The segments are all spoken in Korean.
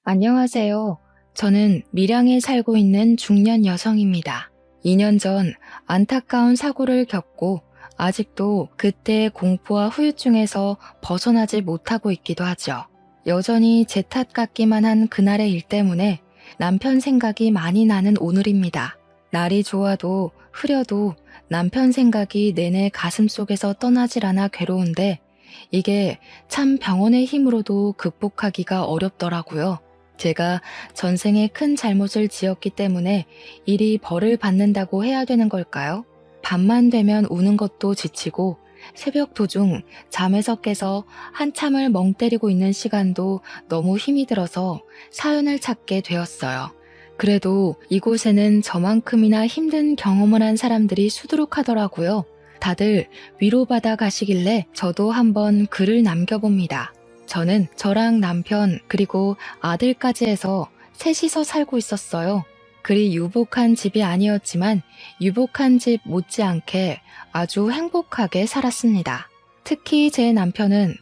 안녕하세요. 저는 밀양에 살고 있는 중년 여성입니다. 2년 전 안타까운 사고를 겪고 아직도 그때의 공포와 후유증에서 벗어나지 못하고 있기도 하죠. 여전히 제 탓 같기만 한 그날의 일 때문에 남편 생각이 많이 나는 오늘입니다. 날이 좋아도 흐려도 남편 생각이 내내 가슴속에서 떠나질 않아 괴로운데 이게 참 병원의 힘으로도 극복하기가 어렵더라고요. 제가 전생에 큰 잘못을 지었기 때문에 일이 벌을 받는다고 해야 되는 걸까요? 밤만 되면 우는 것도 지치고 새벽 도중 잠에서 깨서 한참을 멍 때리고 있는 시간도 너무 힘이 들어서 사연을 찾게 되었어요. 그래도 이곳에는 저만큼이나 힘든 경험을 한 사람들이 수두룩하더라고요. 다들 위로받아 가시길래 저도 한번 글을 남겨봅니다. 저는 저랑 남편 그리고 아들까지 해서 셋이서 살고 있었어요. 그리 유복한 집이 아니었지만 유복한 집 못지않게 아주 행복하게 살았습니다. 특히 제 남편은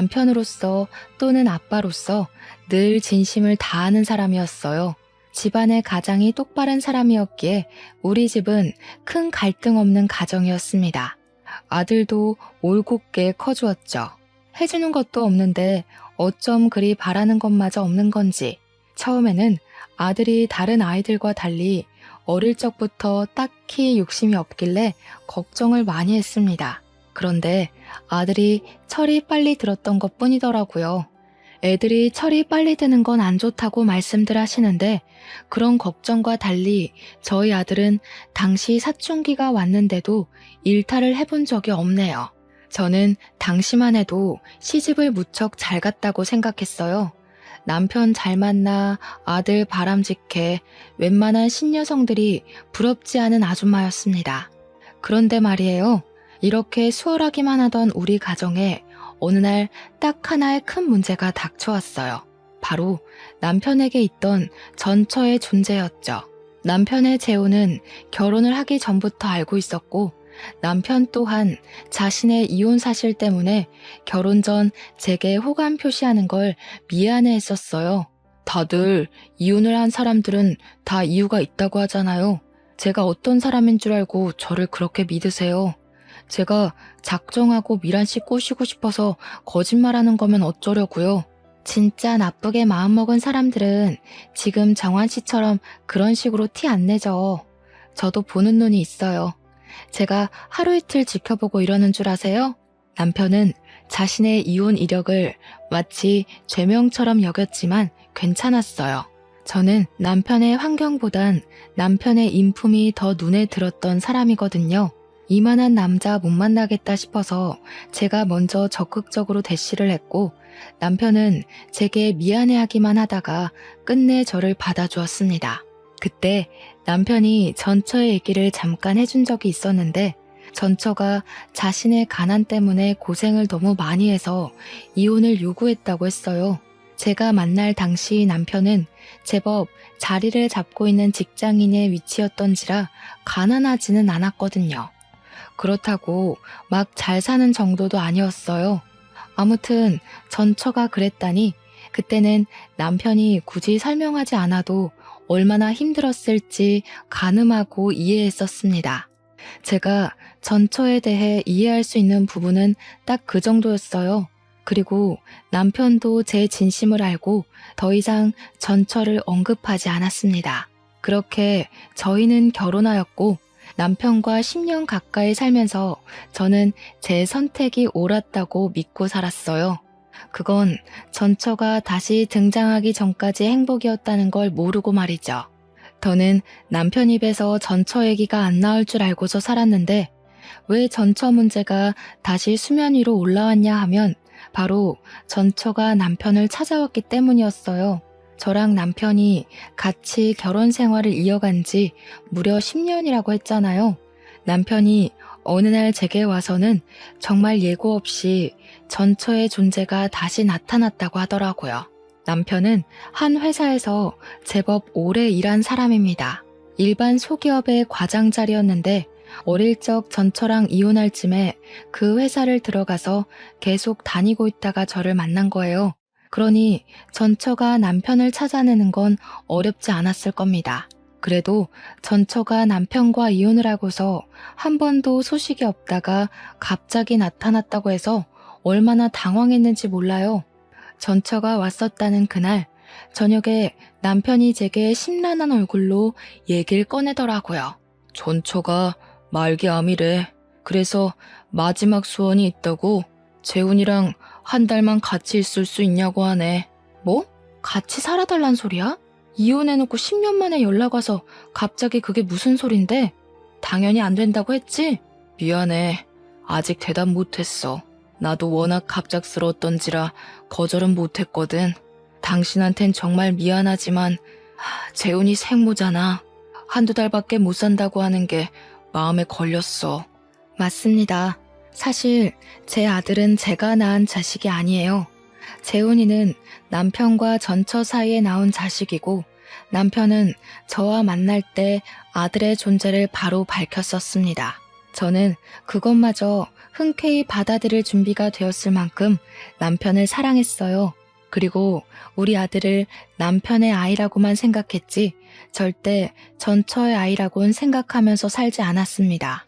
남편으로서 또는 아빠로서 늘 진심을 다하는 사람이었어요. 집안의 가장이 똑바른 사람이었기에 우리 집은 큰 갈등 없는 가정이었습니다. 아들도 올곧게 커주었죠. 해주는 것도 없는데 어쩜 그리 바라는 것마저 없는 건지 처음에는 아들이 다른 아이들과 달리 어릴 적부터 딱히 욕심이 없길래 걱정을 많이 했습니다. 그런데 아들이 철이 빨리 들었던 것 뿐이더라고요. 애들이 철이 빨리 드는 건 안 좋다고 말씀들 하시는데 그런 걱정과 달리 저희 아들은 당시 사춘기가 왔는데도 일탈을 해본 적이 없네요. 저는 당시만 해도 시집을 무척 잘 갔다고 생각했어요. 남편 잘 만나 아들 바람직해 웬만한 신여성들이 부럽지 않은 아줌마였습니다. 그런데 말이에요. 이렇게 수월하기만 하던 우리 가정에 어느 날 딱 하나의 큰 문제가 닥쳐왔어요. 바로 남편에게 있던 전처의 존재였죠. 남편의 재혼은 결혼을 하기 전부터 알고 있었고 남편 또한 자신의 이혼 사실 때문에 결혼 전 제게 호감 표시하는 걸 미안해 했었어요. 다들 이혼을 한 사람들은 다 이유가 있다고 하잖아요. 제가 어떤 사람인 줄 알고 저를 그렇게 믿으세요. 제가 작정하고 미란 씨 꼬시고 싶어서 거짓말하는 거면 어쩌려고요. 진짜 나쁘게 마음먹은 사람들은 지금 정환 씨처럼 그런 식으로 티 안 내죠. 저도 보는 눈이 있어요. 제가 하루 이틀 지켜보고 이러는 줄 아세요? 남편은 자신의 이혼 이력을 마치 죄명처럼 여겼지만 괜찮았어요. 저는 남편의 환경보단 남편의 인품이 더 눈에 들었던 사람이거든요. 이만한 남자 못 만나겠다 싶어서 제가 먼저 적극적으로 대시를 했고 남편은 제게 미안해하기만 하다가 끝내 저를 받아주었습니다. 그때 남편이 전처의 얘기를 잠깐 해준 적이 있었는데 전처가 자신의 가난 때문에 고생을 너무 많이 해서 이혼을 요구했다고 했어요. 제가 만날 당시 남편은 제법 자리를 잡고 있는 직장인의 위치였던지라 가난하지는 않았거든요. 그렇다고 막 잘 사는 정도도 아니었어요. 아무튼 전처가 그랬다니 그때는 남편이 굳이 설명하지 않아도 얼마나 힘들었을지 가늠하고 이해했었습니다. 제가 전처에 대해 이해할 수 있는 부분은 딱 그 정도였어요. 그리고 남편도 제 진심을 알고 더 이상 전처를 언급하지 않았습니다. 그렇게 저희는 결혼하였고 남편과 10년 가까이 살면서 저는 제 선택이 옳았다고 믿고 살았어요. 그건 전처가 다시 등장하기 전까지 행복이었다는 걸 모르고 말이죠. 저는 남편 입에서 전처 얘기가 안 나올 줄 알고서 살았는데 왜 전처 문제가 다시 수면 위로 올라왔냐 하면 바로 전처가 남편을 찾아왔기 때문이었어요. 저랑 남편이 같이 결혼 생활을 이어간 지 무려 10년이라고 했잖아요. 남편이 어느 날 제게 와서는 정말 예고 없이 전처의 존재가 다시 나타났다고 하더라고요. 남편은 한 회사에서 제법 오래 일한 사람입니다. 일반 소기업의 과장 자리였는데 어릴 적 전처랑 이혼할 쯤에 그 회사를 들어가서 계속 다니고 있다가 저를 만난 거예요. 그러니 전처가 남편을 찾아내는 건 어렵지 않았을 겁니다. 그래도 전처가 남편과 이혼을 하고서 한 번도 소식이 없다가 갑자기 나타났다고 해서 얼마나 당황했는지 몰라요. 전처가 왔었다는 그날 저녁에 남편이 제게 심란한 얼굴로 얘기를 꺼내더라고요. 전처가 말기암이래. 그래서 마지막 소원이 있다고 재훈이랑 한 달만 같이 있을 수 있냐고 하네. 뭐? 같이 살아달란 소리야? 이혼해놓고 10년 만에 연락 와서 갑자기 그게 무슨 소린데? 당연히 안 된다고 했지? 미안해. 아직 대답 못했어. 나도 워낙 갑작스러웠던지라 거절은 못했거든. 당신한텐 정말 미안하지만 재훈이 생모잖아. 한두 달밖에 못 산다고 하는 게 마음에 걸렸어. 맞습니다. 사실 제 아들은 제가 낳은 자식이 아니에요. 재훈이는 남편과 전처 사이에 나온 자식이고 남편은 저와 만날 때 아들의 존재를 바로 밝혔었습니다. 저는 그것마저 흔쾌히 받아들일 준비가 되었을 만큼 남편을 사랑했어요. 그리고 우리 아들을 남편의 아이라고만 생각했지 절대 전처의 아이라고는 생각하면서 살지 않았습니다.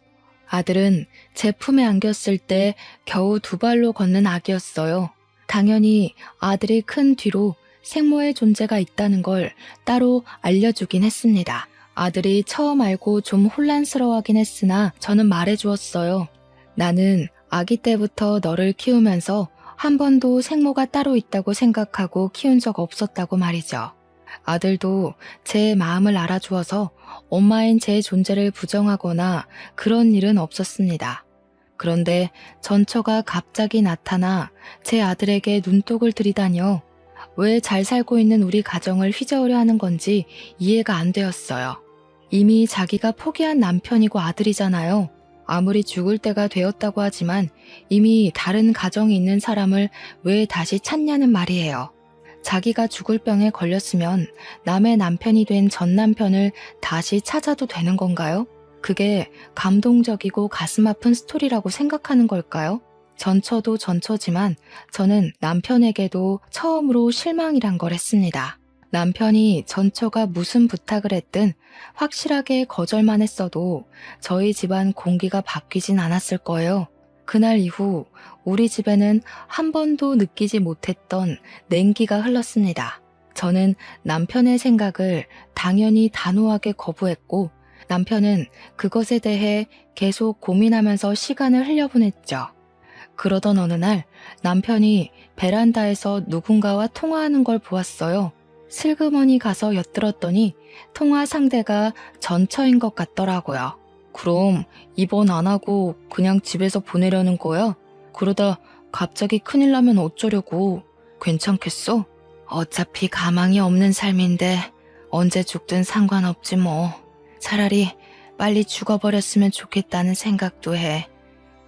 아들은 제 품에 안겼을 때 겨우 2발로 걷는 아기였어요. 당연히 아들이 큰 뒤로 생모의 존재가 있다는 걸 따로 알려주긴 했습니다. 아들이 처음 알고 좀 혼란스러워하긴 했으나 저는 말해주었어요. 나는 아기 때부터 너를 키우면서 한 번도 생모가 따로 있다고 생각하고 키운 적 없었다고 말이죠. 아들도 제 마음을 알아주어서 엄마인 제 존재를 부정하거나 그런 일은 없었습니다. 그런데 전처가 갑자기 나타나 제 아들에게 눈독을 들이다녀 왜 잘 살고 있는 우리 가정을 휘저으려 하는 건지 이해가 안 되었어요. 이미 자기가 포기한 남편이고 아들이잖아요. 아무리 죽을 때가 되었다고 하지만 이미 다른 가정이 있는 사람을 왜 다시 찾냐는 말이에요. 자기가 죽을 병에 걸렸으면 남의 남편이 된 전 남편을 다시 찾아도 되는 건가요? 그게 감동적이고 가슴 아픈 스토리라고 생각하는 걸까요? 전처도 전처지만 저는 남편에게도 처음으로 실망이란 걸 했습니다. 남편이 전처가 무슨 부탁을 했든 확실하게 거절만 했어도 저희 집안 공기가 바뀌진 않았을 거예요. 그날 이후 우리 집에는 한 번도 느끼지 못했던 냉기가 흘렀습니다. 저는 남편의 생각을 당연히 단호하게 거부했고 남편은 그것에 대해 계속 고민하면서 시간을 흘려보냈죠. 그러던 어느 날 남편이 베란다에서 누군가와 통화하는 걸 보았어요. 슬그머니 가서 엿들었더니 통화 상대가 전처인 것 같더라고요. 그럼 입원 안 하고 그냥 집에서 보내려는 거야? 그러다 갑자기 큰일 나면 어쩌려고? 괜찮겠어? 어차피 가망이 없는 삶인데 언제 죽든 상관없지 뭐. 차라리 빨리 죽어버렸으면 좋겠다는 생각도 해.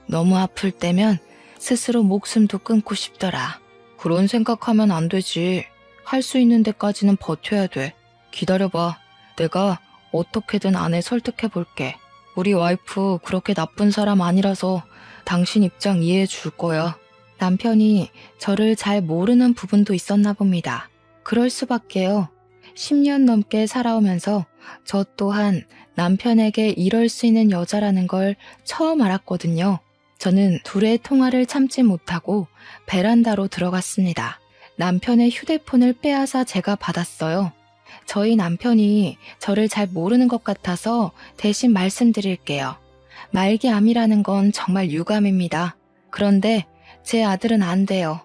너무 아플 때면 스스로 목숨도 끊고 싶더라. 그런 생각하면 안 되지. 할 수 있는 데까지는 버텨야 돼. 기다려봐. 내가 어떻게든 아내 설득해 볼게. 우리 와이프 그렇게 나쁜 사람 아니라서 당신 입장 이해해 줄 거야. 남편이 저를 잘 모르는 부분도 있었나 봅니다. 그럴 수밖에요. 10년 넘게 살아오면서 저 또한 남편에게 이럴 수 있는 여자라는 걸 처음 알았거든요. 저는 둘의 통화를 참지 못하고 베란다로 들어갔습니다. 남편의 휴대폰을 빼앗아 제가 받았어요. 저희 남편이 저를 잘 모르는 것 같아서 대신 말씀드릴게요. 말기암이라는 건 정말 유감입니다. 그런데 제 아들은 안 돼요.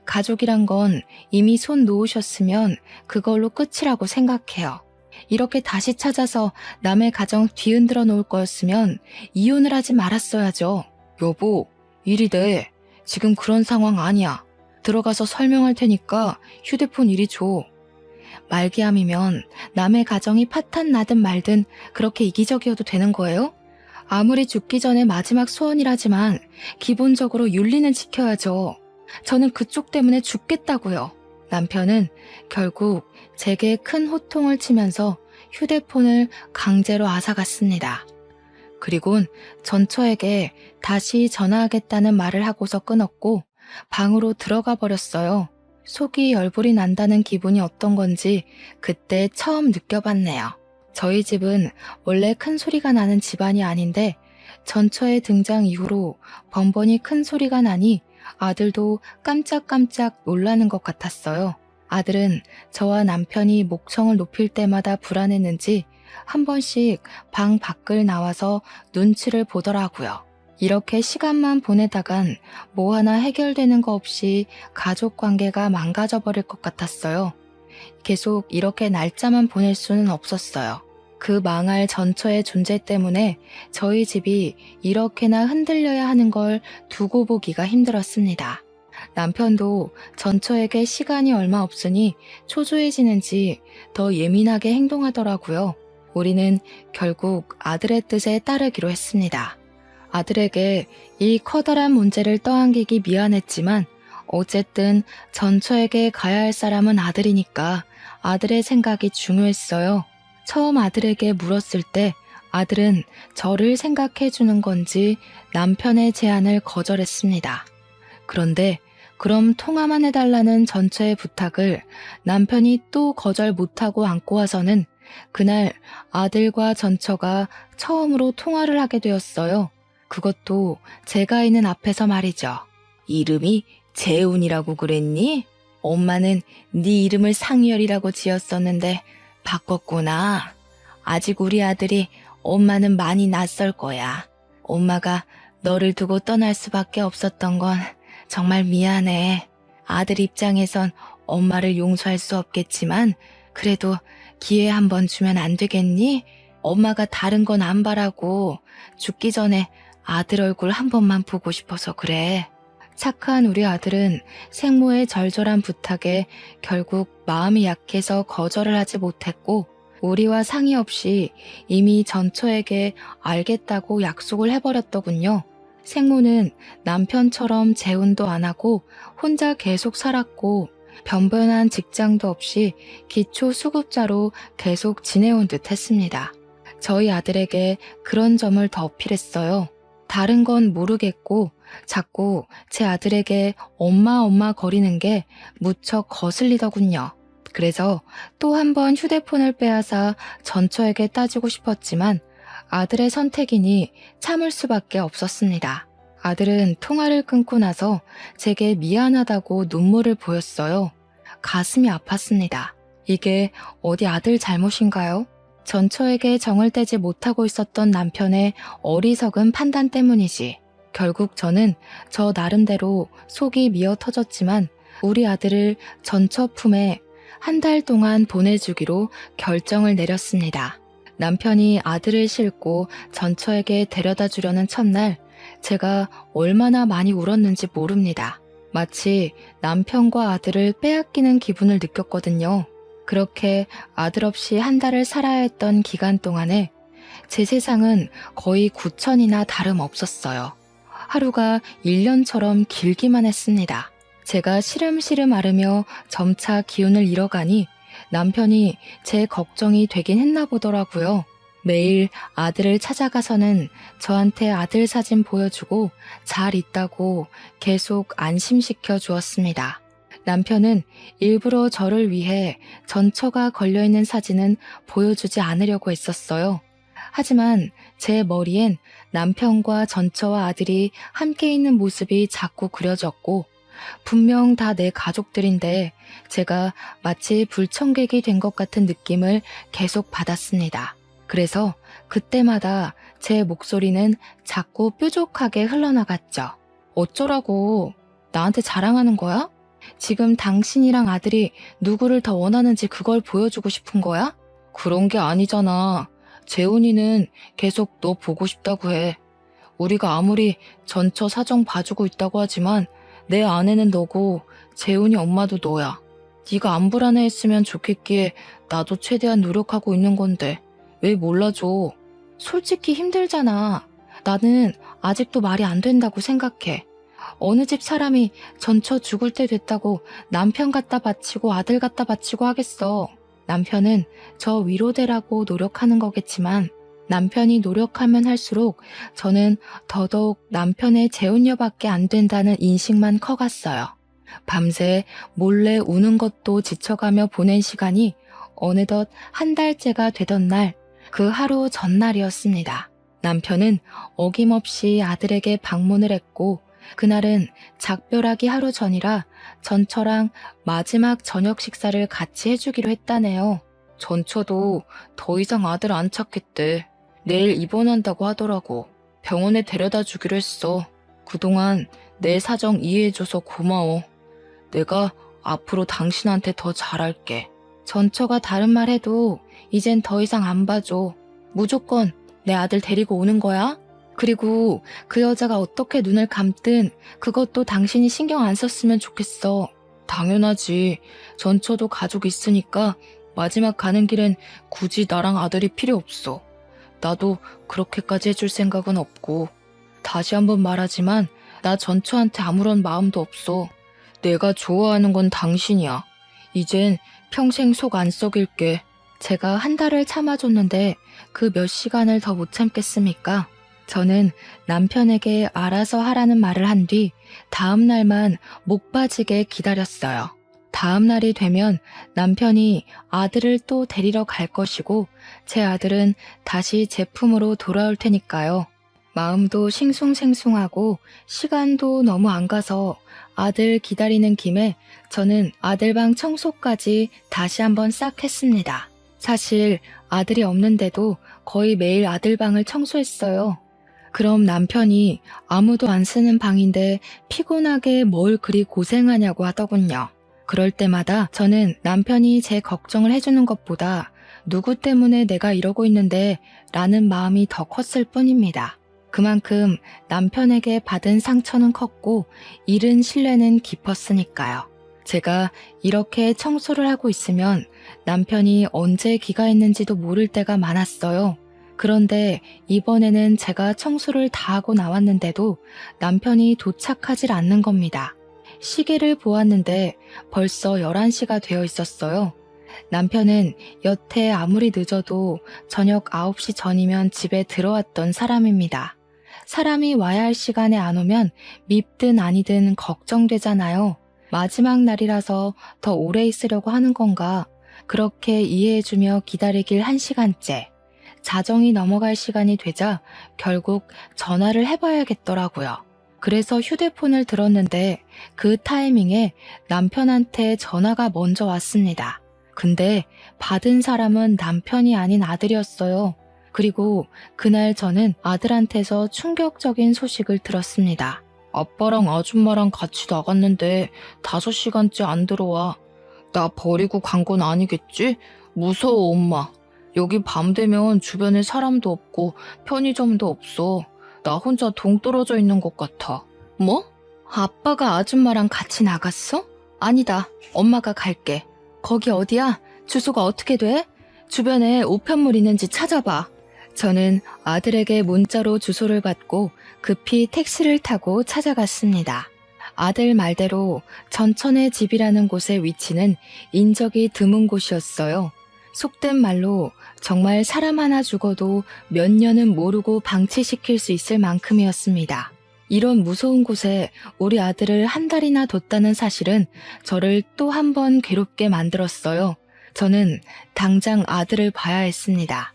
가족이란 건 이미 손 놓으셨으면 그걸로 끝이라고 생각해요. 이렇게 다시 찾아서 남의 가정 뒤흔들어 놓을 거였으면 이혼을 하지 말았어야죠. 여보, 일이 돼. 지금 그런 상황 아니야. 들어가서 설명할 테니까 휴대폰 이리 줘. 말기암이면 남의 가정이 파탄 나든 말든 그렇게 이기적이어도 되는 거예요? 아무리 죽기 전에 마지막 소원이라지만 기본적으로 윤리는 지켜야죠. 저는 그쪽 때문에 죽겠다고요. 남편은 결국 제게 큰 호통을 치면서 휴대폰을 강제로 앗아갔습니다. 그리곤 전처에게 다시 전화하겠다는 말을 하고서 끊었고 방으로 들어가 버렸어요. 속이 열불이 난다는 기분이 어떤 건지 그때 처음 느껴봤네요. 저희 집은 원래 큰 소리가 나는 집안이 아닌데 전처의 등장 이후로 번번이 큰 소리가 나니 아들도 깜짝깜짝 놀라는 것 같았어요. 아들은 저와 남편이 목청을 높일 때마다 불안했는지 한 번씩 방 밖을 나와서 눈치를 보더라고요. 이렇게 시간만 보내다간 뭐 하나 해결되는 거 없이 가족 관계가 망가져 버릴 것 같았어요. 계속 이렇게 날짜만 보낼 수는 없었어요. 그 망할 전처의 존재 때문에 저희 집이 이렇게나 흔들려야 하는 걸 두고 보기가 힘들었습니다. 남편도 전처에게 시간이 얼마 없으니 초조해지는지 더 예민하게 행동하더라고요. 우리는 결국 아들의 뜻에 따르기로 했습니다. 아들에게 이 커다란 문제를 떠안기기 미안했지만 어쨌든 전처에게 가야 할 사람은 아들이니까 아들의 생각이 중요했어요. 처음 아들에게 물었을 때 아들은 저를 생각해 주는 건지 남편의 제안을 거절했습니다. 그런데 그럼 통화만 해달라는 전처의 부탁을 남편이 또 거절 못하고 안고 와서는 그날 아들과 전처가 처음으로 통화를 하게 되었어요. 그것도 제가 있는 앞에서 말이죠. 이름이 재훈이라고 그랬니? 엄마는 네 이름을 상열이라고 지었었는데 바꿨구나. 아직 우리 아들이 엄마는 많이 낯설 거야. 엄마가 너를 두고 떠날 수밖에 없었던 건 정말 미안해. 아들 입장에선 엄마를 용서할 수 없겠지만 그래도 기회 한번 주면 안 되겠니? 엄마가 다른 건 안 바라고 죽기 전에 아들 얼굴 한 번만 보고 싶어서 그래. 착한 우리 아들은 생모의 절절한 부탁에 결국 마음이 약해서 거절을 하지 못했고 우리와 상의 없이 이미 전처에게 알겠다고 약속을 해버렸더군요. 생모는 남편처럼 재혼도 안 하고 혼자 계속 살았고 변변한 직장도 없이 기초 수급자로 계속 지내온 듯 했습니다. 저희 아들에게 그런 점을 더 어필했어요. 다른 건 모르겠고 자꾸 제 아들에게 엄마 거리는 게 무척 거슬리더군요. 그래서 또 한 번 휴대폰을 빼앗아 전처에게 따지고 싶었지만 아들의 선택이니 참을 수밖에 없었습니다. 아들은 통화를 끊고 나서 제게 미안하다고 눈물을 보였어요. 가슴이 아팠습니다. 이게 어디 아들 잘못인가요? 전처에게 정을 떼지 못하고 있었던 남편의 어리석은 판단 때문이지. 결국 저는 저 나름대로 속이 미어 터졌지만 우리 아들을 전처 품에 한 달 동안 보내주기로 결정을 내렸습니다. 남편이 아들을 싣고 전처에게 데려다 주려는 첫날 제가 얼마나 많이 울었는지 모릅니다. 마치 남편과 아들을 빼앗기는 기분을 느꼈거든요. 그렇게 아들 없이 한 달을 살아야 했던 기간 동안에 제 세상은 거의 9천이나 다름없었어요. 하루가 1년처럼 길기만 했습니다. 제가 시름시름 앓으며 점차 기운을 잃어가니 남편이 제 걱정이 되긴 했나 보더라고요. 매일 아들을 찾아가서는 저한테 아들 사진 보여주고 잘 있다고 계속 안심시켜 주었습니다. 남편은 일부러 저를 위해 전처가 걸려있는 사진은 보여주지 않으려고 했었어요. 하지만 제 머리엔 남편과 전처와 아들이 함께 있는 모습이 자꾸 그려졌고 분명 다 내 가족들인데 제가 마치 불청객이 된 것 같은 느낌을 계속 받았습니다. 그래서 그때마다 제 목소리는 자꾸 뾰족하게 흘러나갔죠. 어쩌라고? 나한테 자랑하는 거야? 지금 당신이랑 아들이 누구를 더 원하는지 그걸 보여주고 싶은 거야? 그런 게 아니잖아. 재훈이는 계속 너 보고 싶다고 해. 우리가 아무리 전처 사정 봐주고 있다고 하지만 내 아내는 너고 재훈이 엄마도 너야. 네가 안 불안해했으면 좋겠기에 나도 최대한 노력하고 있는 건데 왜 몰라줘. 솔직히 힘들잖아. 나는 아직도 말이 안 된다고 생각해. 어느 집 사람이 전처 죽을 때 됐다고 남편 갖다 바치고 아들 갖다 바치고 하겠어. 남편은 저 위로되라고 노력하는 거겠지만 남편이 노력하면 할수록 저는 더더욱 남편의 재혼녀밖에 안 된다는 인식만 커갔어요. 밤새 몰래 우는 것도 지쳐가며 보낸 시간이 어느덧 한 달째가 되던 날, 그 하루 전날이었습니다. 남편은 어김없이 아들에게 방문을 했고, 그날은 작별하기 하루 전이라 전처랑 마지막 저녁 식사를 같이 해주기로 했다네요. 전처도 더 이상 아들 안 찾겠대. 내일 입원한다고 하더라고. 병원에 데려다 주기로 했어. 그동안 내 사정 이해해줘서 고마워. 내가 앞으로 당신한테 더 잘할게. 전처가 다른 말 해도 이젠 더 이상 안 봐줘. 무조건 내 아들 데리고 오는 거야? 그리고 그 여자가 어떻게 눈을 감든 그것도 당신이 신경 안 썼으면 좋겠어. 당연하지. 전처도 가족 있으니까 마지막 가는 길엔 굳이 나랑 아들이 필요 없어. 나도 그렇게까지 해줄 생각은 없고. 다시 한번 말하지만 나 전처한테 아무런 마음도 없어. 내가 좋아하는 건 당신이야. 이젠 평생 속 안 썩일게. 제가 한 달을 참아줬는데 그 몇 시간을 더 못 참겠습니까? 저는 남편에게 알아서 하라는 말을 한 뒤 다음 날만 목 빠지게 기다렸어요. 다음 날이 되면 남편이 아들을 또 데리러 갈 것이고 제 아들은 다시 제 품으로 돌아올 테니까요. 마음도 싱숭생숭하고 시간도 너무 안 가서 아들 기다리는 김에 저는 아들방 청소까지 다시 한번 싹 했습니다. 사실 아들이 없는데도 거의 매일 아들방을 청소했어요. 그럼 남편이 아무도 안 쓰는 방인데 피곤하게 뭘 그리 고생하냐고 하더군요. 그럴 때마다 저는 남편이 제 걱정을 해주는 것보다 누구 때문에 내가 이러고 있는데 라는 마음이 더 컸을 뿐입니다. 그만큼 남편에게 받은 상처는 컸고 잃은 신뢰는 깊었으니까요. 제가 이렇게 청소를 하고 있으면 남편이 언제 귀가했는지도 모를 때가 많았어요. 그런데 이번에는 제가 청소를 다 하고 나왔는데도 남편이 도착하질 않는 겁니다. 시계를 보았는데 벌써 11시가 되어 있었어요. 남편은 여태 아무리 늦어도 저녁 9시 전이면 집에 들어왔던 사람입니다. 사람이 와야 할 시간에 안 오면 밉든 아니든 걱정되잖아요. 마지막 날이라서 더 오래 있으려고 하는 건가? 그렇게 이해해주며 기다리길 1시간째. 자정이 넘어갈 시간이 되자 결국 전화를 해봐야겠더라고요. 그래서 휴대폰을 들었는데 그 타이밍에 남편한테 전화가 먼저 왔습니다. 근데 받은 사람은 남편이 아닌 아들이었어요. 그리고 그날 저는 아들한테서 충격적인 소식을 들었습니다. 아빠랑 아줌마랑 같이 나갔는데 5시간째 안 들어와. 나 버리고 간 건 아니겠지? 무서워, 엄마. 여기 밤 되면 주변에 사람도 없고 편의점도 없어. 나 혼자 동떨어져 있는 것 같아. 뭐? 아빠가 아줌마랑 같이 나갔어? 아니다. 엄마가 갈게. 거기 어디야? 주소가 어떻게 돼? 주변에 우편물 있는지 찾아봐. 저는 아들에게 문자로 주소를 받고 급히 택시를 타고 찾아갔습니다. 아들 말대로 전천의 집이라는 곳의 위치는 인적이 드문 곳이었어요. 속된 말로 정말 사람 하나 죽어도 몇 년은 모르고 방치시킬 수 있을 만큼이었습니다. 이런 무서운 곳에 우리 아들을 한 달이나 뒀다는 사실은 저를 또 한 번 괴롭게 만들었어요. 저는 당장 아들을 봐야 했습니다.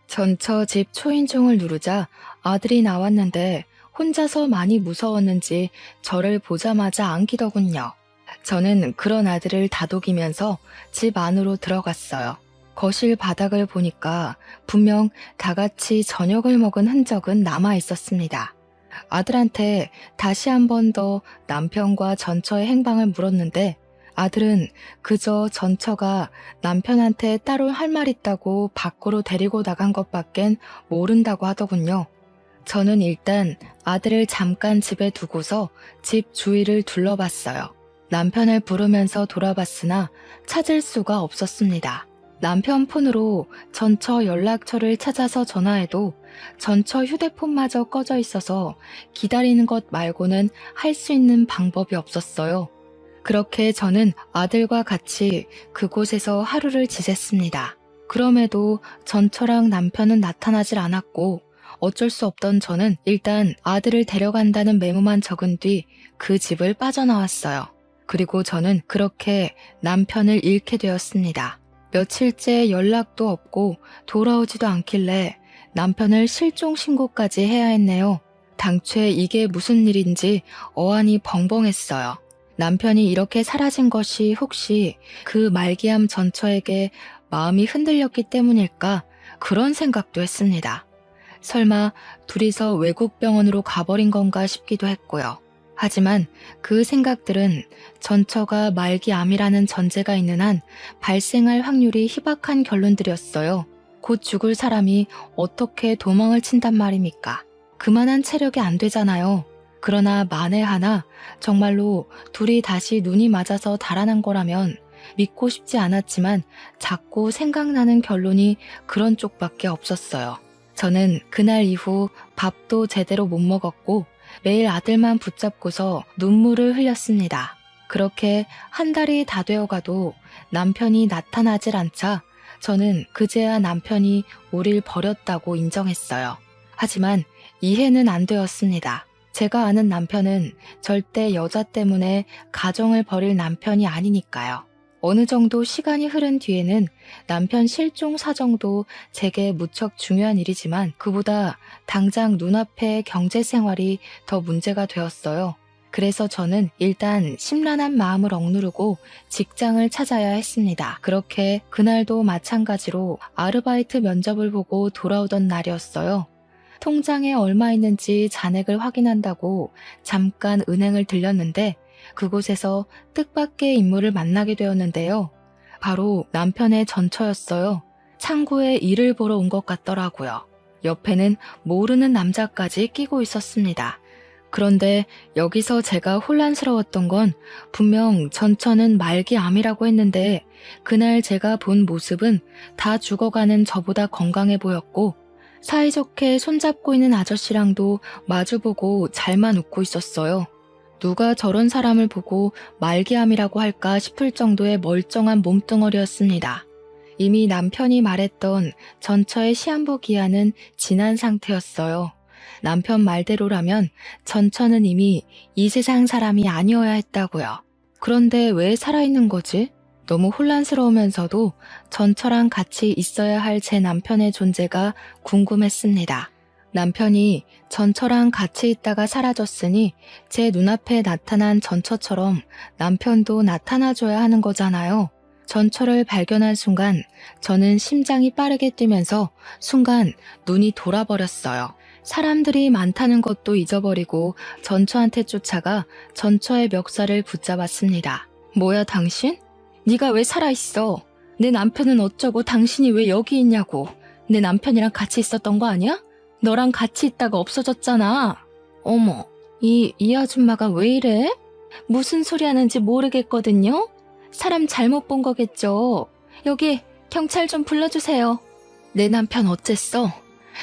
전처 집 초인종을 누르자 아들이 나왔는데 혼자서 많이 무서웠는지 저를 보자마자 안기더군요. 저는 그런 아들을 다독이면서 집 안으로 들어갔어요. 거실 바닥을 보니까 분명 다 같이 저녁을 먹은 흔적은 남아 있었습니다. 아들한테 다시 한 번 더 남편과 전처의 행방을 물었는데 아들은 그저 전처가 남편한테 따로 할 말 있다고 밖으로 데리고 나간 것밖엔 모른다고 하더군요. 저는 일단 아들을 잠깐 집에 두고서 집 주위를 둘러봤어요. 남편을 부르면서 돌아봤으나 찾을 수가 없었습니다. 남편 폰으로 전처 연락처를 찾아서 전화해도 전처 휴대폰마저 꺼져 있어서 기다리는 것 말고는 할 수 있는 방법이 없었어요. 그렇게 저는 아들과 같이 그곳에서 하루를 지냈습니다. 그럼에도 전처랑 남편은 나타나질 않았고 어쩔 수 없던 저는 일단 아들을 데려간다는 메모만 적은 뒤 그 집을 빠져나왔어요. 그리고 저는 그렇게 남편을 잃게 되었습니다. 며칠째 연락도 없고 돌아오지도 않길래 남편을 실종 신고까지 해야 했네요. 당최 이게 무슨 일인지 어안이 벙벙했어요. 남편이 이렇게 사라진 것이 혹시 그 말기암 전처에게 마음이 흔들렸기 때문일까? 그런 생각도 했습니다. 설마 둘이서 외국 병원으로 가버린 건가 싶기도 했고요. 하지만 그 생각들은 전처가 말기암이라는 전제가 있는 한 발생할 확률이 희박한 결론들이었어요. 곧 죽을 사람이 어떻게 도망을 친단 말입니까? 그만한 체력이 안 되잖아요. 그러나 만에 하나 정말로 둘이 다시 눈이 맞아서 달아난 거라면 믿고 싶지 않았지만 자꾸 생각나는 결론이 그런 쪽밖에 없었어요. 저는 그날 이후 밥도 제대로 못 먹었고 매일 아들만 붙잡고서 눈물을 흘렸습니다. 그렇게 한 달이 다 되어가도 남편이 나타나질 않자 저는 그제야 남편이 우릴 버렸다고 인정했어요. 하지만 이해는 안 되었습니다. 제가 아는 남편은 절대 여자 때문에 가정을 버릴 남편이 아니니까요. 어느 정도 시간이 흐른 뒤에는 남편 실종 사정도 제게 무척 중요한 일이지만 그보다 당장 눈앞의 경제 생활이 더 문제가 되었어요. 그래서 저는 일단 심란한 마음을 억누르고 직장을 찾아야 했습니다. 그렇게 그날도 마찬가지로 아르바이트 면접을 보고 돌아오던 날이었어요. 통장에 얼마 있는지 잔액을 확인한다고 잠깐 은행을 들렸는데 그곳에서 뜻밖의 인물을 만나게 되었는데요. 바로 남편의 전처였어요. 창구에 일을 보러 온 것 같더라고요. 옆에는 모르는 남자까지 끼고 있었습니다. 그런데 여기서 제가 혼란스러웠던 건 분명 전처는 말기암이라고 했는데 그날 제가 본 모습은 다 죽어가는 저보다 건강해 보였고 사이좋게 손잡고 있는 아저씨랑도 마주보고 잘만 웃고 있었어요. 누가 저런 사람을 보고 말기암이라고 할까 싶을 정도의 멀쩡한 몸뚱어리였습니다. 이미 남편이 말했던 전처의 시한부 기한은 지난 상태였어요. 남편 말대로라면 전처는 이미 이 세상 사람이 아니어야 했다고요. 그런데 왜 살아있는 거지? 너무 혼란스러우면서도 전처랑 같이 있어야 할 제 남편의 존재가 궁금했습니다. 남편이 전처랑 같이 있다가 사라졌으니 제 눈앞에 나타난 전처처럼 남편도 나타나줘야 하는 거잖아요. 전처를 발견한 순간 저는 심장이 빠르게 뛰면서 순간 눈이 돌아버렸어요. 사람들이 많다는 것도 잊어버리고 전처한테 쫓아가 전처의 멱살을 붙잡았습니다. 뭐야 당신? 네가 왜 살아있어? 내 남편은 어쩌고 당신이 왜 여기 있냐고. 내 남편이랑 같이 있었던 거 아니야? 너랑 같이 있다가 없어졌잖아. 어머, 이 아줌마가 왜 이래? 무슨 소리 하는지 모르겠거든요? 사람 잘못 본 거겠죠. 여기 경찰 좀 불러주세요. 내 남편 어쨌어?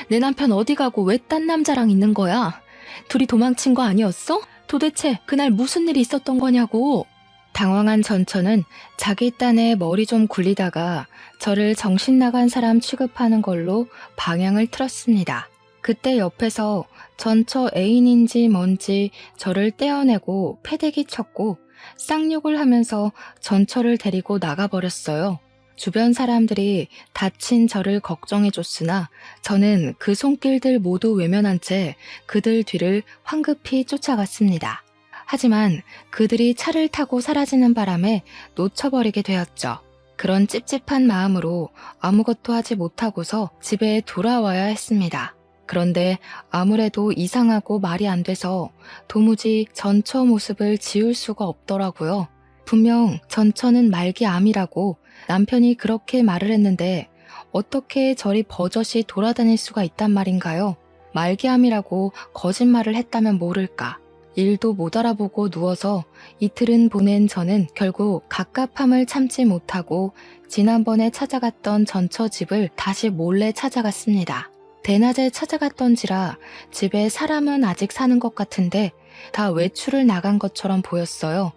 내 남편 어디 가고 왜 딴 남자랑 있는 거야? 둘이 도망친 거 아니었어? 도대체 그날 무슨 일이 있었던 거냐고. 당황한 전처는 자기 딴에 머리 좀 굴리다가 저를 정신 나간 사람 취급하는 걸로 방향을 틀었습니다. 그때 옆에서 전처 애인인지 뭔지 저를 떼어내고 패대기 쳤고 쌍욕을 하면서 전처를 데리고 나가버렸어요. 주변 사람들이 다친 저를 걱정해줬으나 저는 그 손길들 모두 외면한 채 그들 뒤를 황급히 쫓아갔습니다. 하지만 그들이 차를 타고 사라지는 바람에 놓쳐버리게 되었죠. 그런 찝찝한 마음으로 아무것도 하지 못하고서 집에 돌아와야 했습니다. 그런데 아무래도 이상하고 말이 안 돼서 도무지 전처 모습을 지울 수가 없더라고요. 분명 전처는 말기암이라고 남편이 그렇게 말을 했는데 어떻게 저리 버젓이 돌아다닐 수가 있단 말인가요? 말기암이라고 거짓말을 했다면 모를까. 일도 못 알아보고 누워서 이틀은 보낸 저는 결국 갑갑함을 참지 못하고 지난번에 찾아갔던 전처 집을 다시 몰래 찾아갔습니다. 대낮에 찾아갔던지라 집에 사람은 아직 사는 것 같은데 다 외출을 나간 것처럼 보였어요.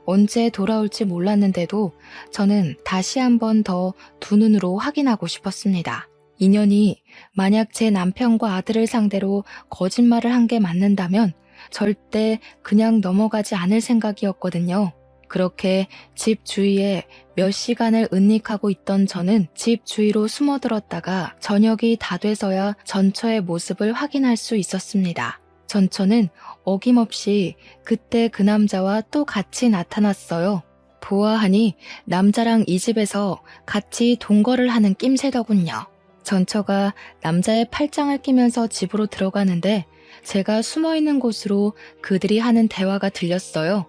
언제 돌아올지 몰랐는데도 저는 다시 한 번 더 두 눈으로 확인하고 싶었습니다. 인연이 만약 제 남편과 아들을 상대로 거짓말을 한 게 맞는다면 절대 그냥 넘어가지 않을 생각이었거든요. 그렇게 집 주위에 몇 시간을 은닉하고 있던 저는 집 주위로 숨어들었다가 저녁이 다 돼서야 전처의 모습을 확인할 수 있었습니다. 전처는 어김없이 그때 그 남자와 또 같이 나타났어요. 보아하니 남자랑 이 집에서 같이 동거를 하는 낌새더군요. 전처가 남자의 팔짱을 끼면서 집으로 들어가는데 제가 숨어있는 곳으로 그들이 하는 대화가 들렸어요.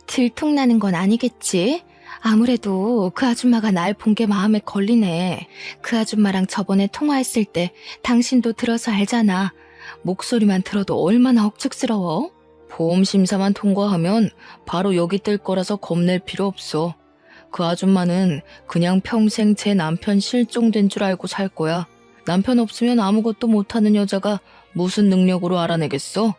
들통나는 건 아니겠지? 아무래도 그 아줌마가 날 본 게 마음에 걸리네. 그 아줌마랑 저번에 통화했을 때 당신도 들어서 알잖아. 목소리만 들어도 얼마나 억측스러워? 보험심사만 통과하면 바로 여기 뜰 거라서 겁낼 필요 없어. 그 아줌마는 그냥 평생 제 남편 실종된 줄 알고 살 거야. 남편 없으면 아무것도 못하는 여자가 무슨 능력으로 알아내겠어?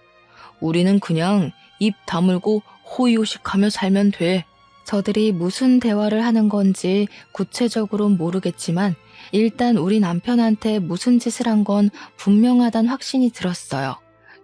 우리는 그냥 입 다물고 호의호식하며 살면 돼. 저들이 무슨 대화를 하는 건지 구체적으로는 모르겠지만 일단 우리 남편한테 무슨 짓을 한 건 분명하단 확신이 들었어요.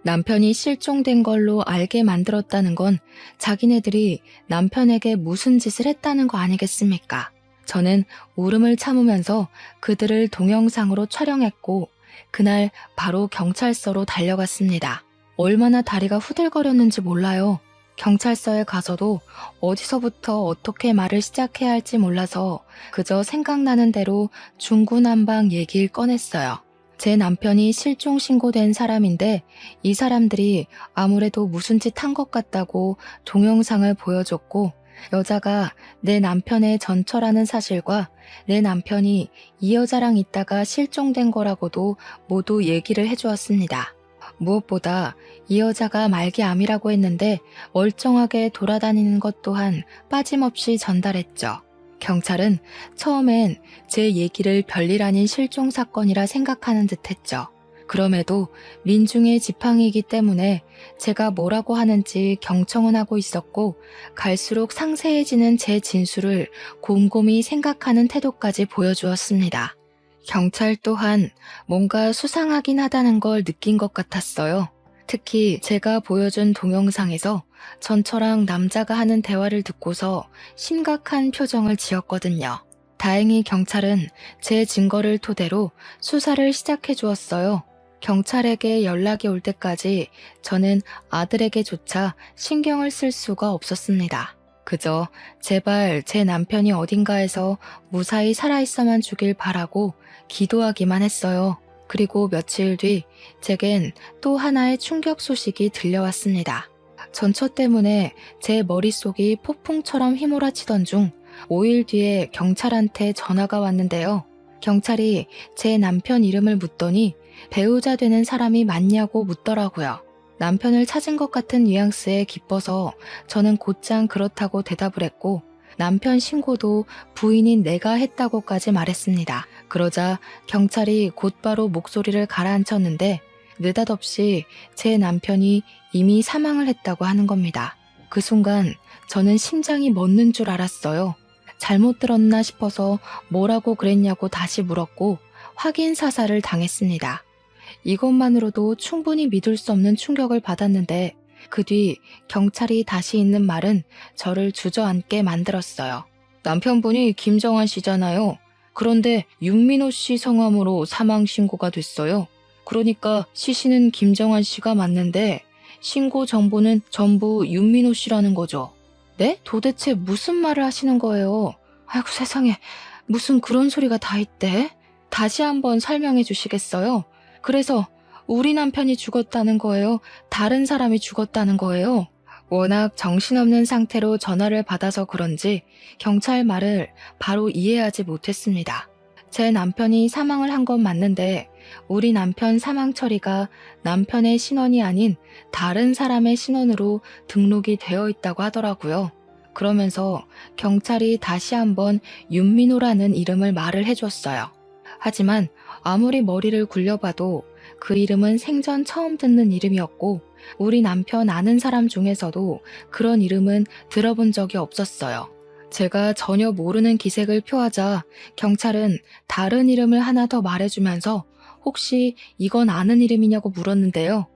남편이 실종된 걸로 알게 만들었다는 건 자기네들이 남편에게 무슨 짓을 했다는 거 아니겠습니까? 저는 울음을 참으면서 그들을 동영상으로 촬영했고 그날 바로 경찰서로 달려갔습니다. 얼마나 다리가 후들거렸는지 몰라요. 경찰서에 가서도 어디서부터 어떻게 말을 시작해야 할지 몰라서 그저 생각나는 대로 중구난방 얘기를 꺼냈어요. 제 남편이 실종 신고된 사람인데 이 사람들이 아무래도 무슨 짓 한 것 같다고 동영상을 보여줬고 여자가 내 남편의 전처라는 사실과 내 남편이 이 여자랑 있다가 실종된 거라고도 모두 얘기를 해주었습니다. 무엇보다 이 여자가 말기암이라고 했는데 멀쩡하게 돌아다니는 것 또한 빠짐없이 전달했죠. 경찰은 처음엔 제 얘기를 별일 아닌 실종 사건이라 생각하는 듯했죠. 그럼에도 민중의 지팡이이기 때문에 제가 뭐라고 하는지 경청은 하고 있었고 갈수록 상세해지는 제 진술을 곰곰이 생각하는 태도까지 보여주었습니다. 경찰 또한 뭔가 수상하긴 하다는 걸 느낀 것 같았어요. 특히 제가 보여준 동영상에서 전처랑 남자가 하는 대화를 듣고서 심각한 표정을 지었거든요. 다행히 경찰은 제 증거를 토대로 수사를 시작해 주었어요. 경찰에게 연락이 올 때까지 저는 아들에게조차 신경을 쓸 수가 없었습니다. 그저 제발 제 남편이 어딘가에서 무사히 살아있어만 주길 바라고 기도하기만 했어요. 그리고 며칠 뒤 제겐 또 하나의 충격 소식이 들려왔습니다. 전처 때문에 제 머릿속이 폭풍처럼 휘몰아치던 중 5일 뒤에 경찰한테 전화가 왔는데요. 경찰이 제 남편 이름을 묻더니 배우자 되는 사람이 맞냐고 묻더라고요. 남편을 찾은 것 같은 뉘앙스에 기뻐서 저는 곧장 그렇다고 대답을 했고 남편 신고도 부인인 내가 했다고까지 말했습니다. 그러자 경찰이 곧바로 목소리를 가라앉혔는데 느닷없이 제 남편이 이미 사망을 했다고 하는 겁니다. 그 순간 저는 심장이 멎는 줄 알았어요. 잘못 들었나 싶어서 뭐라고 그랬냐고 다시 물었고 확인 사살을 당했습니다. 이것만으로도 충분히 믿을 수 없는 충격을 받았는데 그 뒤 경찰이 다시 있는 말은 저를 주저앉게 만들었어요. 남편분이 김정환 씨잖아요. 그런데 윤민호 씨 성함으로 사망 신고가 됐어요. 그러니까 시신은 김정환 씨가 맞는데 신고 정보는 전부 윤민호 씨라는 거죠. 네? 도대체 무슨 말을 하시는 거예요? 아이고 세상에, 무슨 그런 소리가 다 있대? 다시 한번 설명해 주시겠어요? 그래서 우리 남편이 죽었다는 거예요? 다른 사람이 죽었다는 거예요? 워낙 정신없는 상태로 전화를 받아서 그런지 경찰 말을 바로 이해하지 못했습니다. 제 남편이 사망을 한 건 맞는데 우리 남편 사망 처리가 남편의 신원이 아닌 다른 사람의 신원으로 등록이 되어 있다고 하더라고요. 그러면서 경찰이 다시 한번 윤민호라는 이름을 말을 해줬어요. 하지만 아무리 머리를 굴려봐도 그 이름은 생전 처음 듣는 이름이었고 우리 남편 아는 사람 중에서도 그런 이름은 들어본 적이 없었어요. 제가 전혀 모르는 기색을 표하자 경찰은 다른 이름을 하나 더 말해주면서 혹시 이건 아는 이름이냐고 물었는데요.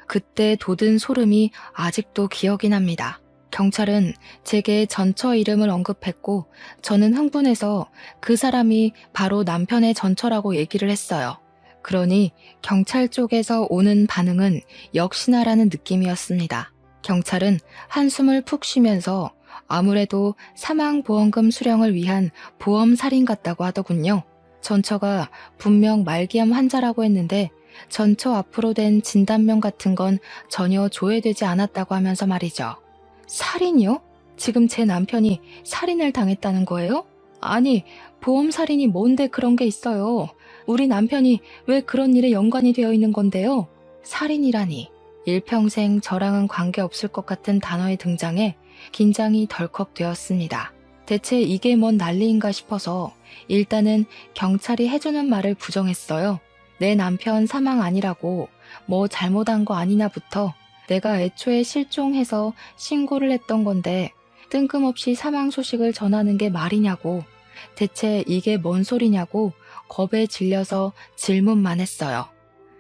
그때 돋은 소름이 아직도 기억이 납니다. 경찰은 제게 전처 이름을 언급했고 저는 흥분해서 그 사람이 바로 남편의 전처라고 얘기를 했어요. 그러니 경찰 쪽에서 오는 반응은 역시나라는 느낌이었습니다. 경찰은 한숨을 푹 쉬면서 아무래도 사망보험금 수령을 위한 보험 살인 같다고 하더군요. 전처가 분명 말기암 환자라고 했는데 전처 앞으로 된 진단명 같은 건 전혀 조회되지 않았다고 하면서 말이죠. 살인이요? 지금 제 남편이 살인을 당했다는 거예요? 아니, 보험 살인이 뭔데 그런 게 있어요. 우리 남편이 왜 그런 일에 연관이 되어 있는 건데요? 살인이라니. 일평생 저랑은 관계없을 것 같은 단어의 등장에 긴장이 덜컥 되었습니다. 대체 이게 뭔 난리인가 싶어서 일단은 경찰이 해주는 말을 부정했어요. 내 남편 사망 아니라고 뭐 잘못한 거 아니냐부터 내가 애초에 실종해서 신고를 했던 건데 뜬금없이 사망 소식을 전하는 게 말이냐고, 대체 이게 뭔 소리냐고 겁에 질려서 질문만 했어요.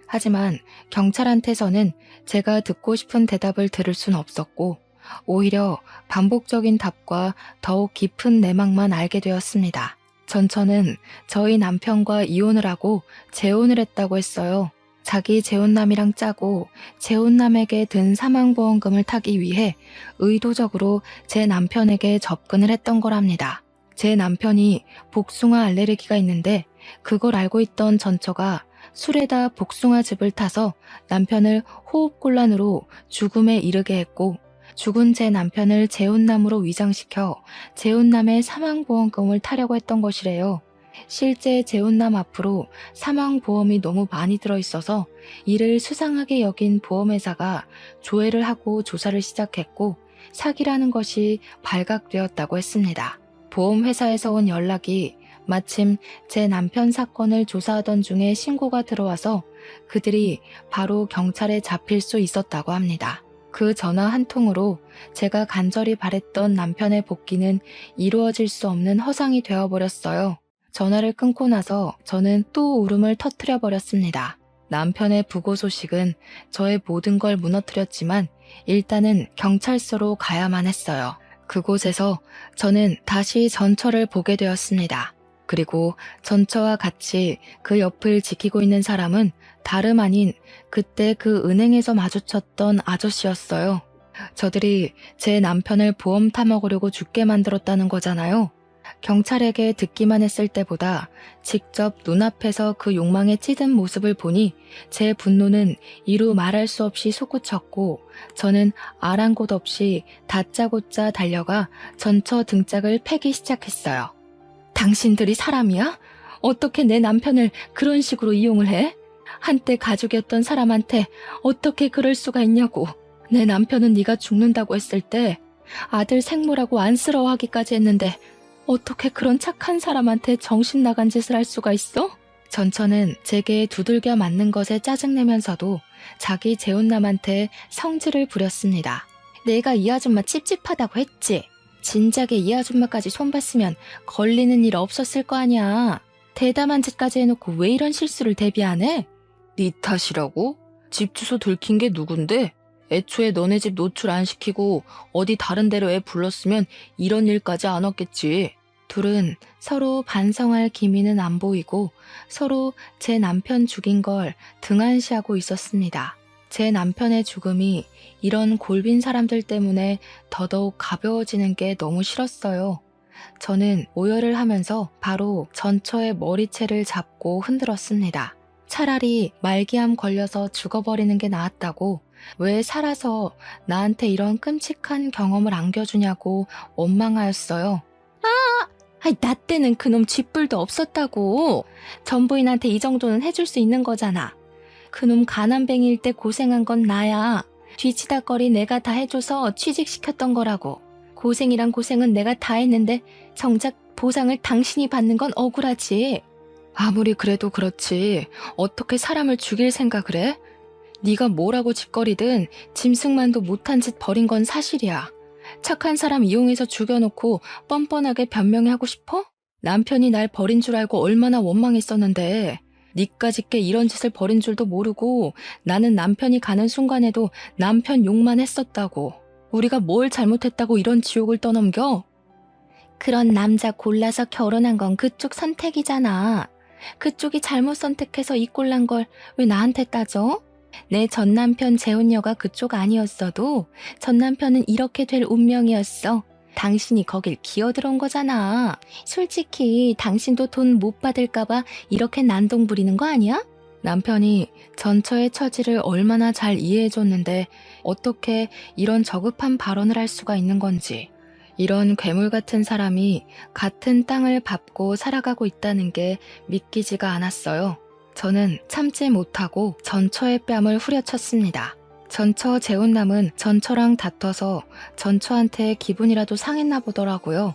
하지만 경찰한테서는 제가 듣고 싶은 대답을 들을 순 없었고 오히려 반복적인 답과 더욱 깊은 내막만 알게 되었습니다. 전처는 저희 남편과 이혼을 하고 재혼을 했다고 했어요. 자기 재혼남이랑 짜고 재혼남에게 든 사망보험금을 타기 위해 의도적으로 제 남편에게 접근을 했던 거랍니다. 제 남편이 복숭아 알레르기가 있는데 그걸 알고 있던 전처가 술에다 복숭아즙을 타서 남편을 호흡곤란으로 죽음에 이르게 했고 죽은 제 남편을 재혼남으로 위장시켜 재혼남의 사망보험금을 타려고 했던 것이래요. 실제 재혼남 앞으로 사망보험이 너무 많이 들어있어서 이를 수상하게 여긴 보험회사가 조회를 하고 조사를 시작했고 사기라는 것이 발각되었다고 했습니다. 보험회사에서 온 연락이 마침 제 남편 사건을 조사하던 중에 신고가 들어와서 그들이 바로 경찰에 잡힐 수 있었다고 합니다. 그 전화 한 통으로 제가 간절히 바랬던 남편의 복귀는 이루어질 수 없는 허상이 되어버렸어요. 전화를 끊고 나서 저는 또 울음을 터뜨려 버렸습니다. 남편의 부고 소식은 저의 모든 걸 무너뜨렸지만 일단은 경찰서로 가야만 했어요. 그곳에서 저는 다시 전처를 보게 되었습니다. 그리고 전처와 같이 그 옆을 지키고 있는 사람은 다름 아닌 그때 그 은행에서 마주쳤던 아저씨였어요. 저들이 제 남편을 보험 타먹으려고 죽게 만들었다는 거잖아요. 경찰에게 듣기만 했을 때보다 직접 눈앞에서 그 욕망에 찌든 모습을 보니 제 분노는 이루 말할 수 없이 솟구쳤고 저는 아랑곳 없이 다짜고짜 달려가 전처 등짝을 패기 시작했어요. 당신들이 사람이야? 어떻게 내 남편을 그런 식으로 이용을 해? 한때 가족이었던 사람한테 어떻게 그럴 수가 있냐고. 내 남편은 네가 죽는다고 했을 때 아들 생모라고 안쓰러워하기까지 했는데 어떻게 그런 착한 사람한테 정신 나간 짓을 할 수가 있어? 전처는 제게 두들겨 맞는 것에 짜증내면서도 자기 재혼남한테 성질을 부렸습니다. 내가 이 아줌마 찝찝하다고 했지. 진작에 이 아줌마까지 손봤으면 걸리는 일 없었을 거 아니야. 대담한 짓까지 해놓고 왜 이런 실수를 대비 안 해? 네 탓이라고? 집 주소 들킨 게 누군데? 애초에 너네 집 노출 안 시키고 어디 다른 데로 애 불렀으면 이런 일까지 안 왔겠지. 둘은 서로 반성할 기미는 안 보이고 서로 제 남편 죽인 걸 등한시하고 있었습니다. 제 남편의 죽음이 이런 골빈 사람들 때문에 더더욱 가벼워지는 게 너무 싫었어요. 저는 오열을 하면서 바로 전처의 머리채를 잡고 흔들었습니다. 차라리 말기암 걸려서 죽어버리는 게 나았다고, 왜 살아서 나한테 이런 끔찍한 경험을 안겨주냐고 원망하였어요. 나 때는 그놈 쥐뿔도 없었다고. 전부인한테 이 정도는 해줄 수 있는 거잖아. 그놈 가난뱅이일 때 고생한 건 나야. 뒤치다거리 내가 다 해줘서 취직시켰던 거라고. 고생이란 고생은 내가 다 했는데 정작 보상을 당신이 받는 건 억울하지. 아무리 그래도 그렇지 어떻게 사람을 죽일 생각을 해? 네가 뭐라고 짓거리든 짐승만도 못한 짓 벌인 건 사실이야. 착한 사람 이용해서 죽여놓고 뻔뻔하게 변명하고 싶어? 남편이 날 버린 줄 알고 얼마나 원망했었는데 니까짓게 이런 짓을 벌인 줄도 모르고 나는 남편이 가는 순간에도 남편 욕만 했었다고. 우리가 뭘 잘못했다고 이런 지옥을 떠넘겨? 그런 남자 골라서 결혼한 건 그쪽 선택이잖아. 그쪽이 잘못 선택해서 이 꼴 난 걸 왜 나한테 따져? 내 전 남편 재혼녀가 그쪽 아니었어도 전 남편은 이렇게 될 운명이었어. 당신이 거길 기어들어온 거잖아. 솔직히 당신도 돈 못 받을까봐 이렇게 난동 부리는 거 아니야? 남편이 전처의 처지를 얼마나 잘 이해해줬는데 어떻게 이런 저급한 발언을 할 수가 있는 건지. 이런 괴물 같은 사람이 같은 땅을 밟고 살아가고 있다는 게 믿기지가 않았어요. 저는 참지 못하고 전처의 뺨을 후려쳤습니다. 전처 재혼남은 전처랑 다퉈서 전처한테 기분이라도 상했나 보더라고요.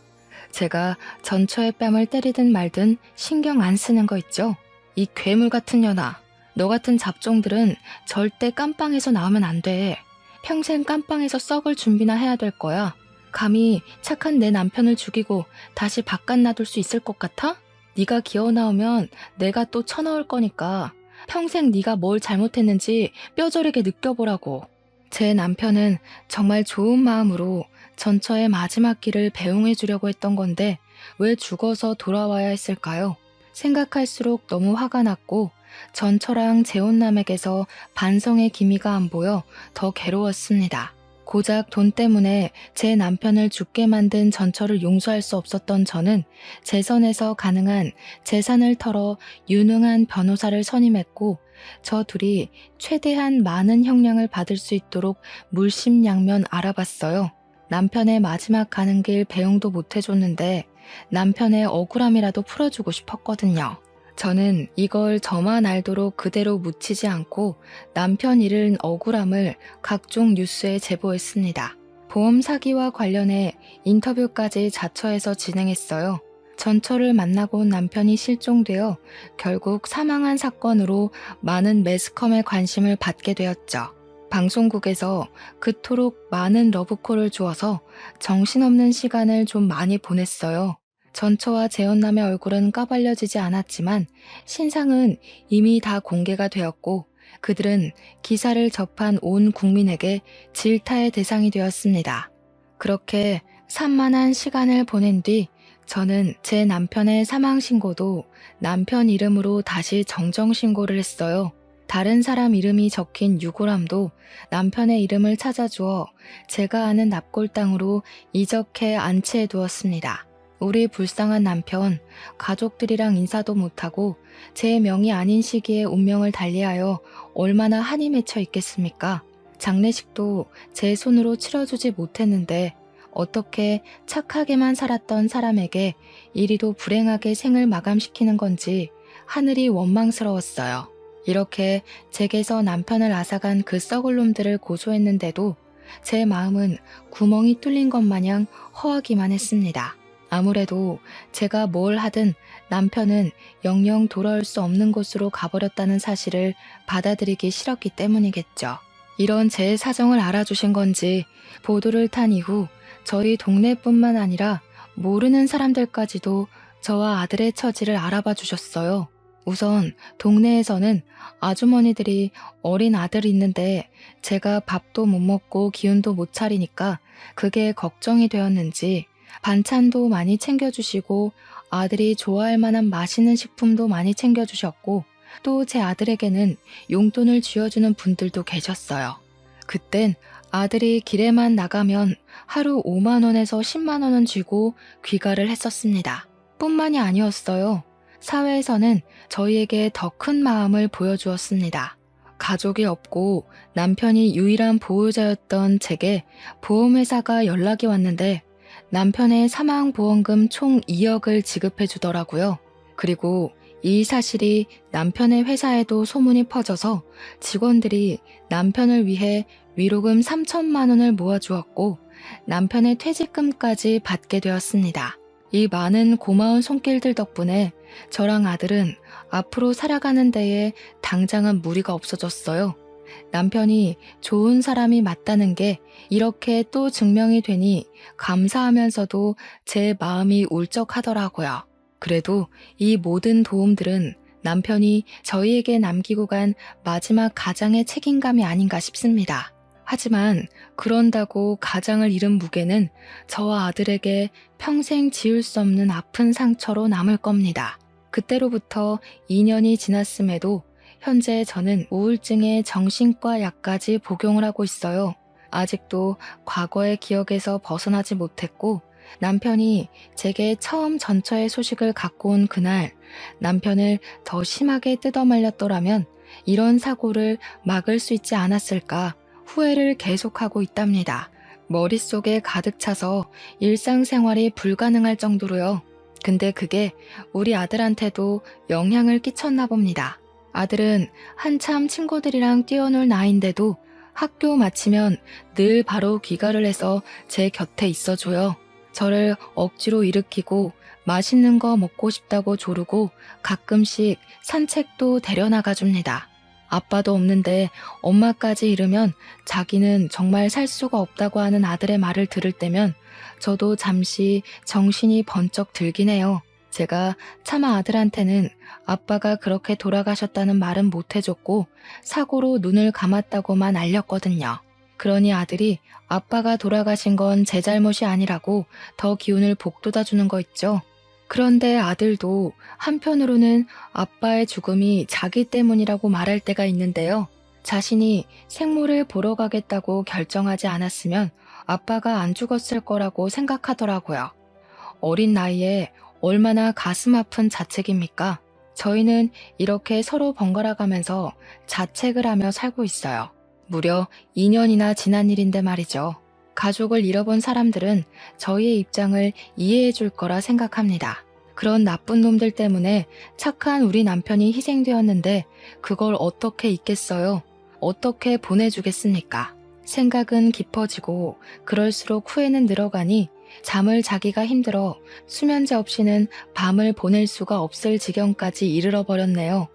제가 전처의 뺨을 때리든 말든 신경 안 쓰는 거 있죠? 이 괴물 같은 년아, 너 같은 잡종들은 절대 깜빵에서 나오면 안 돼. 평생 깜빵에서 썩을 준비나 해야 될 거야. 감히 착한 내 남편을 죽이고 다시 바깥 놔둘 수 있을 것 같아? 네가 기어 나오면 내가 또 쳐넣을 거니까 평생 네가 뭘 잘못했는지 뼈저리게 느껴보라고. 제 남편은 정말 좋은 마음으로 전처의 마지막 길을 배웅해 주려고 했던 건데 왜 죽어서 돌아와야 했을까요? 생각할수록 너무 화가 났고 전처랑 재혼남에게서 반성의 기미가 안 보여 더 괴로웠습니다. 고작 돈 때문에 제 남편을 죽게 만든 전처를 용서할 수 없었던 저는 제 선에서 가능한 재산을 털어 유능한 변호사를 선임했고 저 둘이 최대한 많은 형량을 받을 수 있도록 물심양면 알아봤어요. 남편의 마지막 가는 길 배웅도 못 해줬는데 남편의 억울함이라도 풀어주고 싶었거든요. 저는 이걸 저만 알도록 그대로 묻히지 않고 남편 잃은 억울함을 각종 뉴스에 제보했습니다. 보험 사기와 관련해 인터뷰까지 자처해서 진행했어요. 전처를 만나고 온 남편이 실종되어 결국 사망한 사건으로 많은 매스컴의 관심을 받게 되었죠. 방송국에서 그토록 많은 러브콜을 주어서 정신없는 시간을 좀 많이 보냈어요. 전처와 재혼남의 얼굴은 까발려지지 않았지만 신상은 이미 다 공개가 되었고 그들은 기사를 접한 온 국민에게 질타의 대상이 되었습니다. 그렇게 산만한 시간을 보낸 뒤 저는 제 남편의 사망 신고도 남편 이름으로 다시 정정 신고를 했어요. 다른 사람 이름이 적힌 유골함도 남편의 이름을 찾아주어 제가 아는 납골당으로 이적해 안치해 두었습니다. 우리 불쌍한 남편, 가족들이랑 인사도 못하고 제 명이 아닌 시기에 운명을 달리하여 얼마나 한이 맺혀 있겠습니까? 장례식도 제 손으로 치러주지 못했는데 어떻게 착하게만 살았던 사람에게 이리도 불행하게 생을 마감시키는 건지 하늘이 원망스러웠어요. 이렇게 제게서 남편을 앗아간 그 썩을 놈들을 고소했는데도 제 마음은 구멍이 뚫린 것 마냥 허하기만 했습니다. 아무래도 제가 뭘 하든 남편은 영영 돌아올 수 없는 곳으로 가버렸다는 사실을 받아들이기 싫었기 때문이겠죠. 이런 제 사정을 알아주신 건지 보도를 탄 이후 저희 동네뿐만 아니라 모르는 사람들까지도 저와 아들의 처지를 알아봐 주셨어요. 우선 동네에서는 아주머니들이 어린 아들이 있는데 제가 밥도 못 먹고 기운도 못 차리니까 그게 걱정이 되었는지 반찬도 많이 챙겨주시고 아들이 좋아할 만한 맛있는 식품도 많이 챙겨주셨고 또 제 아들에게는 용돈을 쥐어주는 분들도 계셨어요. 그땐 아들이 길에만 나가면 하루 5만 원에서 10만 원은 쥐고 귀가를 했었습니다. 뿐만이 아니었어요. 사회에서는 저희에게 더 큰 마음을 보여주었습니다. 가족이 없고 남편이 유일한 보호자였던 제게 보험회사가 연락이 왔는데 남편의 사망보험금 총 2억을 지급해 주더라고요. 그리고 이 사실이 남편의 회사에도 소문이 퍼져서 직원들이 남편을 위해 위로금 3천만 원을 모아주었고 남편의 퇴직금까지 받게 되었습니다. 이 많은 고마운 손길들 덕분에 저랑 아들은 앞으로 살아가는 데에 당장은 무리가 없어졌어요. 남편이 좋은 사람이 맞다는 게 이렇게 또 증명이 되니 감사하면서도 제 마음이 울적하더라고요. 그래도 이 모든 도움들은 남편이 저희에게 남기고 간 마지막 가장의 책임감이 아닌가 싶습니다. 하지만 그런다고 가장을 잃은 무게는 저와 아들에게 평생 지울 수 없는 아픈 상처로 남을 겁니다. 그때로부터 2년이 지났음에도 현재 저는 우울증의 정신과 약까지 복용을 하고 있어요. 아직도 과거의 기억에서 벗어나지 못했고, 남편이 제게 처음 전처의 소식을 갖고 온 그날 남편을 더 심하게 뜯어말렸더라면 이런 사고를 막을 수 있지 않았을까 후회를 계속하고 있답니다. 머릿속에 가득 차서 일상생활이 불가능할 정도로요. 근데 그게 우리 아들한테도 영향을 끼쳤나 봅니다. 아들은 한참 친구들이랑 뛰어놀 나이인데도 학교 마치면 늘 바로 귀가를 해서 제 곁에 있어줘요. 저를 억지로 일으키고 맛있는 거 먹고 싶다고 조르고 가끔씩 산책도 데려나가 줍니다. 아빠도 없는데 엄마까지 잃으면 자기는 정말 살 수가 없다고 하는 아들의 말을 들을 때면 저도 잠시 정신이 번쩍 들긴 해요. 제가 차마 아들한테는 아빠가 그렇게 돌아가셨다는 말은 못 해줬고 사고로 눈을 감았다고만 알렸거든요. 그러니 아들이 아빠가 돌아가신 건 제 잘못이 아니라고 더 기운을 북돋아주는 거 있죠. 그런데 아들도 한편으로는 아빠의 죽음이 자기 때문이라고 말할 때가 있는데요. 자신이 생모를 보러 가겠다고 결정하지 않았으면 아빠가 안 죽었을 거라고 생각하더라고요. 어린 나이에 얼마나 가슴 아픈 자책입니까? 저희는 이렇게 서로 번갈아 가면서 자책을 하며 살고 있어요. 무려 2년이나 지난 일인데 말이죠. 가족을 잃어본 사람들은 저희의 입장을 이해해 줄 거라 생각합니다. 그런 나쁜 놈들 때문에 착한 우리 남편이 희생되었는데 그걸 어떻게 잊겠어요? 어떻게 보내주겠습니까? 생각은 깊어지고 그럴수록 후회는 늘어가니 잠을 자기가 힘들어 수면제 없이는 밤을 보낼 수가 없을 지경까지 이르러 버렸네요.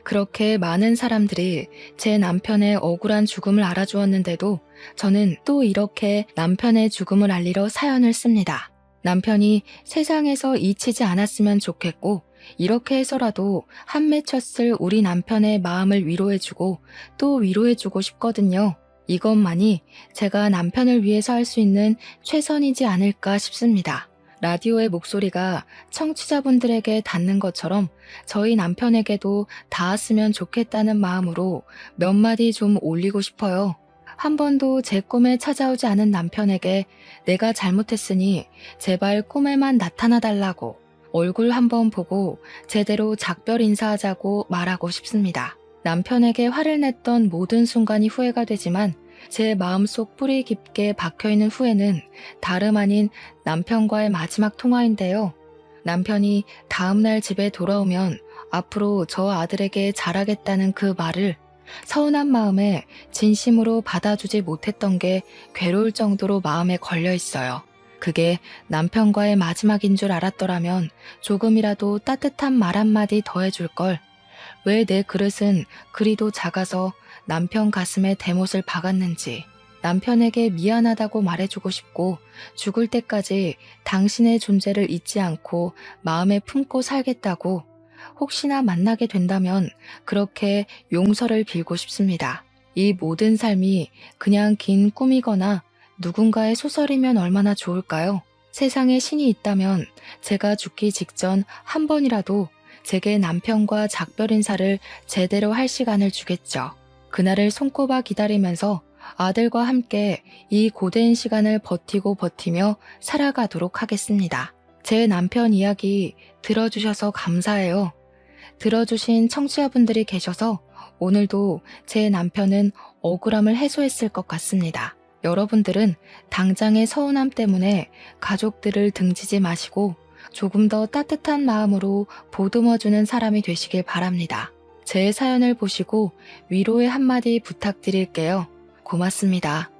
그렇게 많은 사람들이 제 남편의 억울한 죽음을 알아주었는데도 저는 또 이렇게 남편의 죽음을 알리러 사연을 씁니다. 남편이 세상에서 잊히지 않았으면 좋겠고 이렇게 해서라도 한 맺혔을 우리 남편의 마음을 위로해주고 또 위로해주고 싶거든요. 이것만이 제가 남편을 위해서 할 수 있는 최선이지 않을까 싶습니다. 라디오의 목소리가 청취자분들에게 닿는 것처럼 저희 남편에게도 닿았으면 좋겠다는 마음으로 몇 마디 좀 올리고 싶어요. 한 번도 제 꿈에 찾아오지 않은 남편에게 내가 잘못했으니 제발 꿈에만 나타나 달라고 얼굴 한번 보고 제대로 작별 인사하자고 말하고 싶습니다. 남편에게 화를 냈던 모든 순간이 후회가 되지만 제 마음속 뿌리 깊게 박혀있는 후회는 다름 아닌 남편과의 마지막 통화인데요. 남편이 다음날 집에 돌아오면 앞으로 저 아들에게 잘하겠다는 그 말을 서운한 마음에 진심으로 받아주지 못했던 게 괴로울 정도로 마음에 걸려 있어요. 그게 남편과의 마지막인 줄 알았더라면 조금이라도 따뜻한 말 한마디 더 해줄 걸. 왜 내 그릇은 그리도 작아서 남편 가슴에 대못을 박았는지 남편에게 미안하다고 말해주고 싶고 죽을 때까지 당신의 존재를 잊지 않고 마음에 품고 살겠다고 혹시나 만나게 된다면 그렇게 용서를 빌고 싶습니다. 이 모든 삶이 그냥 긴 꿈이거나 누군가의 소설이면 얼마나 좋을까요? 세상에 신이 있다면 제가 죽기 직전 한 번이라도 제게 남편과 작별 인사를 제대로 할 시간을 주겠죠. 그날을 손꼽아 기다리면서 아들과 함께 이 고된 시간을 버티며 살아가도록 하겠습니다. 제 남편 이야기 들어주셔서 감사해요. 들어주신 청취자분들이 계셔서 오늘도 제 남편은 억울함을 해소했을 것 같습니다. 여러분들은 당장의 서운함 때문에 가족들을 등지지 마시고 조금 더 따뜻한 마음으로 보듬어주는 사람이 되시길 바랍니다. 제 사연을 보시고 위로의 한마디 부탁드릴게요. 고맙습니다.